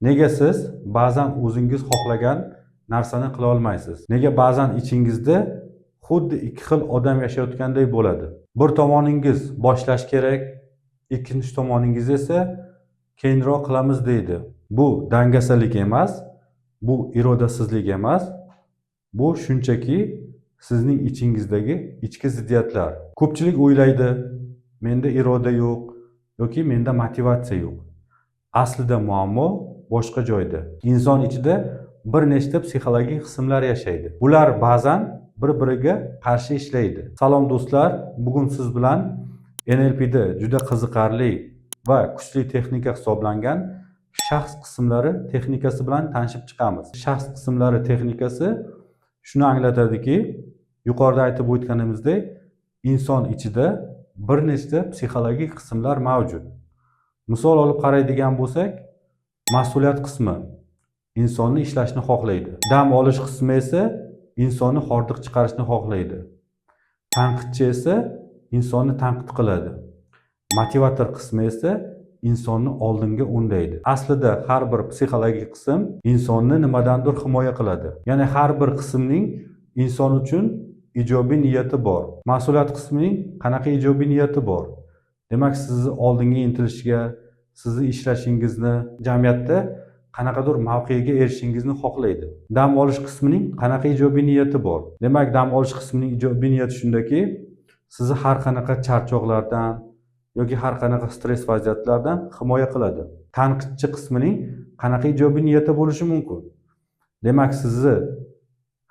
Nega siz ba'zan o'zingiz xohlagan narsani qila olmaysiz? Nega ba'zan ichingizda xuddi ikki xil odam yashayotgandek bo'ladi? Bir tomoningiz boshlash kerak, ikkinchi tomoningiz esa keyinroq qilamiz deydi. Bu dangasalik emas, bu irodasizlik emas, bu shunchaki sizning ichingizdagi ichki ziddiyatlar. Ko'pchilik o'ylaydi, menda iroda yo'q yoki menda motivatsiya yo'q. Aslida muammo boshqa joyda. Inson ichida bir nechta psixologik qismlar yashaydi. Ular ba'zan bir-biriga qarshi ishlaydi. Salom do'stlar, bugun siz bilan NLPda juda qiziqarli va kuchli texnika hisoblangan shaxs qismlari texnikasi bilan tanishib chiqamiz. Shaxs qismlari texnikasi shuni anglatadiki, yuqorida aytib o'tganimizdek, inson ichida bir nechta psixologik qismlar mavjud. Misol olib qaraydigan bo'lsak, mas'uliyat qismi insonni ishlashni xohlaydi. Dam olish qismi esa insonni hordiq chiqarishni xohlaydi. Tanqidchi esa insonni tanqid qiladi. Motivator qismi esa insonni oldinga undaydi. Aslida har bir psixologik qism insonni nimadandir himoya qiladi. Ya'ni har bir qismning inson uchun ijobiy niyati bor. Mas'uliyat qismining qanaqa ijobiy niyati bor? Demak, sizni oldinga intilishga, sizni ishlashingizni, jamiyatda qanaqadir mavqega erishishingizni xohlaydi. Dam olish qismining qanaqa ijobiy niyati bor? Demak, dam olish qismining ijobiy niyati shundaki, sizni har qanaqa charchoqlardan yoki har qanaqa stress vaziyatlardan himoya qiladi. Tanqidchi qismining qanaqa ijobiy niyati bo'lishi mumkin? Demak, sizni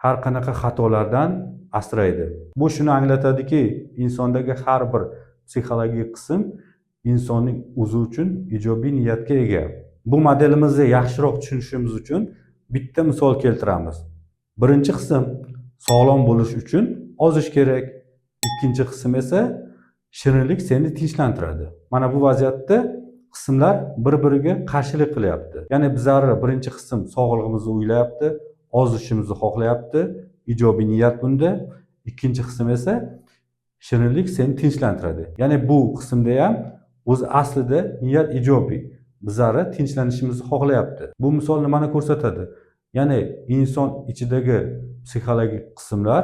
har qanaqa xatolardan asraydi. Bu shuni anglatadiki, insondagi har bir psixologik qism insonning o'zi uchun ijobiy niyatga ega. Bu modelimizni yaxshiroq tushunishimiz uchun bitta misol keltiramiz. Birinchi qism sog'lom bo'lish uchun ozish kerak. Ikkinchi qism esa shirinlik seni tinchlantiradi. Mana bu vaziyatda qismlar bir-biriga qarshilik qilyapti. Ya'ni bizlar birinchi qism sog'lig'imizni o'ylayapti, ozishimizni xohlayapti, ijobiy niyat bunda. Ikkinchi qism esa shirinlik seni tinchlantiradi. Ya'ni bu qismda ham o'z aslida niyat ijobiy. Bizlar tinchlanishimizni xohlayapti. Bu misol nimani ko'rsatadi? Ya'ni inson ichidagi psixologik qismlar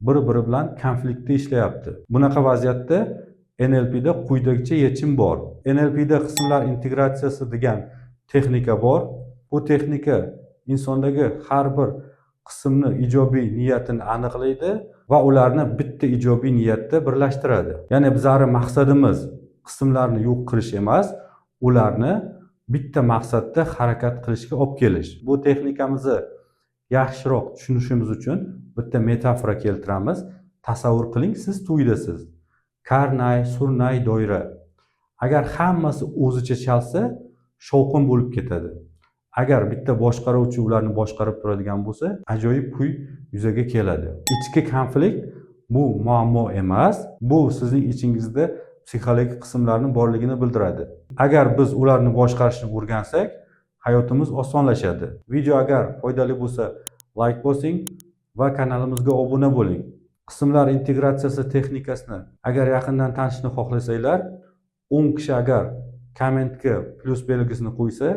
bir-biri bilan konfliktda ishlayapti. Bunaqa vaziyatda NLPda quyidagicha yechim bor. NLPda qismlar integratsiyasi degan texnika bor. Bu texnika insondagi har bir qismni ijobiy niyatini aniqlaydi va ularni bitta ijobiy niyatda birlashtiradi. Ya'ni bizning maqsadimiz qismlarni yo'q qilish emas, ularni bitta maqsadda harakat qilishga olib kelish. Bu texnikamizni yaxshiroq tushunishimiz uchun bitta metafora keltiramiz. Tasavvur qiling, siz to'ydasiz. Karnay, surnay, doira. Agar hammasi o'zicha chalsa, shovqin bo'lib ketadi. Agar bitta boshqaruvchi ularni boshqarib turadigan bo'lsa, ajoyib kuy yuzaga keladi. Ichki konflikt bu muammo emas, bu sizning ichingizda psixologik qismlarning borligini bildiradi. Agar biz ularni boshqarishni o'rgansak, hayotimiz osonlashadi. Video agar foydali bo'lsa, like bosing va kanalimizga obuna bo'ling. Qismlar integratsiyasi texnikasini agar yaqindan tanishni xohlasanglar, 10 kishi agar kommentga plus belgisini qo'ysa,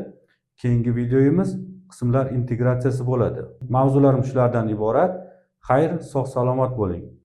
keyingi videomiz qismlar integratsiyasi bo'ladi. Mavzularim shulardan iborat. Xayr, sog' salomat bo'ling.